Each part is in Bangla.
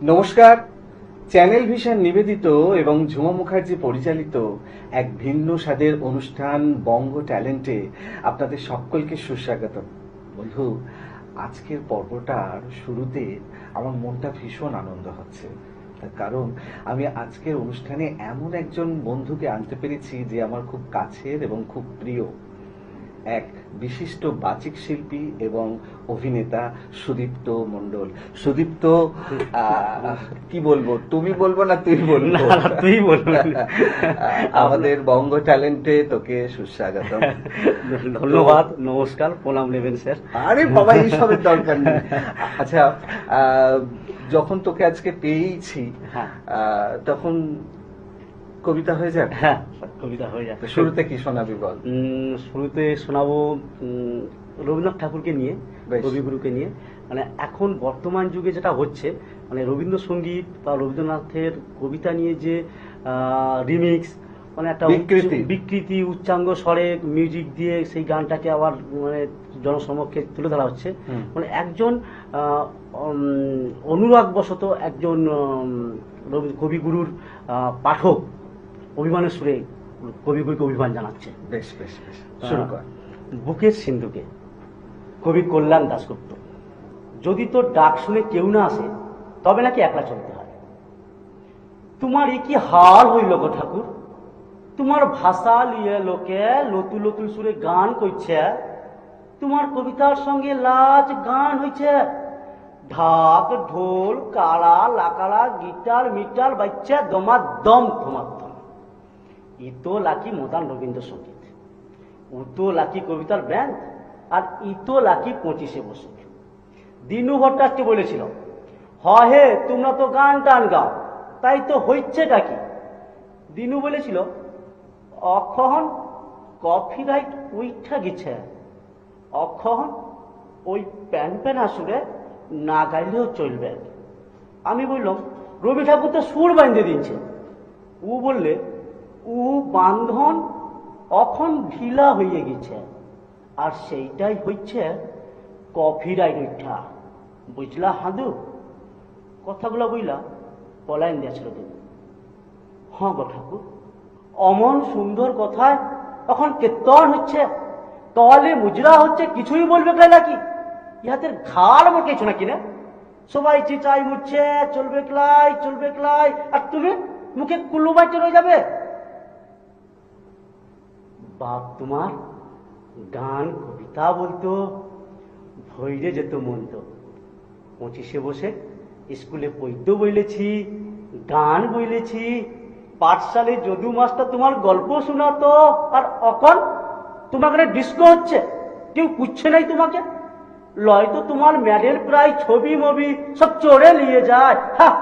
নমস্কার। চ্যানেল ভিশন নিবেদিত এবং ঝুমা মুখার্জি পরিচালিত এক ভিন্ন স্বাদের অনুষ্ঠান বঙ্গ ট্যালেন্টে আপনাদের সকলকে সুস্বাগত। বন্ধু, আজকের পর্বটার শুরুতে আমার মনটা ভীষণ আনন্দ হচ্ছে, তার কারণ আমি আজকের অনুষ্ঠানে এমন একজন বন্ধুকে আনতে পেরেছি যে আমার খুব কাছের এবং খুব প্রিয়, এক বিশিষ্ট বাচিক শিল্পী এবং অভিনেতা সুদীপ্ত মণ্ডল। সুদীপ্ত, কি বলবো, তুমি বলবো না তুই বলবো? না, তুই বলবো। আমাদের বঙ্গ ট্যালেন্টে তোকে সুস্বাগত। ধন্যবাদ, নমস্কার, প্রণাম নেবেন স্যার। আরে বাবা, এইসবের দরকার নেই। আচ্ছা, যখন তোকে আজকে পেয়েছি তখন কবিতা হয়ে যাক। হ্যাঁ, কবিতা হয়ে যাক। শুরুতে কি শোনাবি বল? শুরুতে শোনাবো রবীন্দ্রনাথ ঠাকুরকে নিয়ে, কবিগুরুকে নিয়ে। মানে এখন বর্তমান যুগে যেটা হচ্ছে, মানে রবীন্দ্রসঙ্গীত বা রবীন্দ্রনাথের কবিতা নিয়ে যে রিমিক্স, মানে একটা বিকৃতি উচ্চাঙ্গ স্বরে মিউজিক দিয়ে সেই গানটাকে আবার মানে জনসমক্ষে তুলে ধরা হচ্ছে। মানে একজন অনুরাগবশত একজন কবিগুরুর পাঠক অভিমানের সুরে কবিগুরুকে অভিমান জানাচ্ছে। বেশ বেশ বেশ, শুরু কর। বুকের সিন্ধুকে, কবি কল্যাণ দাশগুপ্ত। যদি তোর ডাক শুনে কেউ না আসে, তবে নাকি একলা চলতে হয়। তোমার এ কি হাল হইল গো ঠাকুর, তোমার ভাষা লিয়ে লোকে লতু লতু সুরে গান কইছে, তোমার কবিতার সঙ্গে লাজ গান হইছে। ঢাক ঢোল কাড়া লাকাড়া গিটার মিটার বাচ্চা দমা দম তোমার দম। ইতো লাকি মদান রবীন্দ্রসঙ্গীত, উতো লাকি কবিতার ব্যান্ড, আর ইতো লাকি 25শে বসুক। দিনু ভট্টাচার্য বলেছিল, হে তোমরা তো গান টান গাও, তাই তো হইছেটা কি? দিনু বলেছিল, অখন কপিরাইট উইঠা গেছে, অখন ওই প্যান প্যান আসুরে না গাইলেও চলবে। আমি বললাম, রবি ঠাকুর তো সুর বাঁধে দিচ্ছে। ও বললে, ও বান্ধন অখন ঢিলা হয়ে গেছে, আর সেইটাই হচ্ছে কপিরাইট উঠা। বুঝলা হাদু? কথাগুলো বুঝলা পলায়ন দিয়েছিল দিন। হ্যাঁ গো ঠাকুর, অমন সুন্দর কথায় এখন কীর্তন হচ্ছে, তলে মুজরা হচ্ছে, কিছুই বলবে তাই নাকি? ইহাদের ঘাড় মোটেছ নাকি না? সবাই চিচাই মুচ্ছে, চলবে ক্লাই চলবে ক্লাই, আর তুমি মুখে কুল্লু বাইতে রয়ে যাবে। বাপ তোমার গান কবিতা বলতো, ভৈরে যেত মন তো। 25শে বসে স্কুলে পদ্য বইলেছি, গান বইলেছি, পাঠশালে যদু মাস্টার তোমার গল্প শোনাতো, আর অকন তোমাকে ডিস্কো হচ্ছে, কেউ পুচ্ছে নাই তোমাকে। লয় তো তোমার মেডেল প্রায় ছবি মবি সব চড়ে নিয়ে যায়। হ্যাঁ,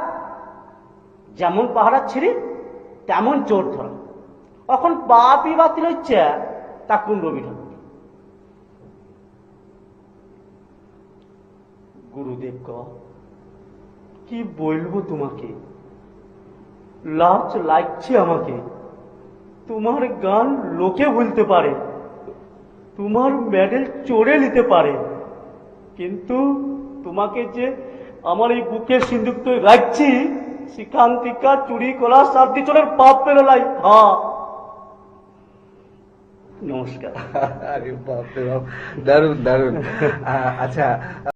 যেমন পাহারা ছিঁড়ি তেমন চোর ধরা। এখন পাপই বাতিল হচ্ছে, তা কোন রবি ঠাকুর? গুরুদেব ক কি বলবো তোমাকে, লাজ লাগছে আমাকে। তোমার গান লোকে ভুলতে পারে, তোমার মেডেল চড়ে নিতে পারে, কিন্তু তোমাকে যে আমার এই বুকের সিন্ধুক তো রাখছি, সেখান থেকে চুরি করা 7 বছরের পাপ পেরোলাই। হ্যাঁ, নমস্কার। আরে বাপ রে বাপ, দারুণ দারুণ। আচ্ছা,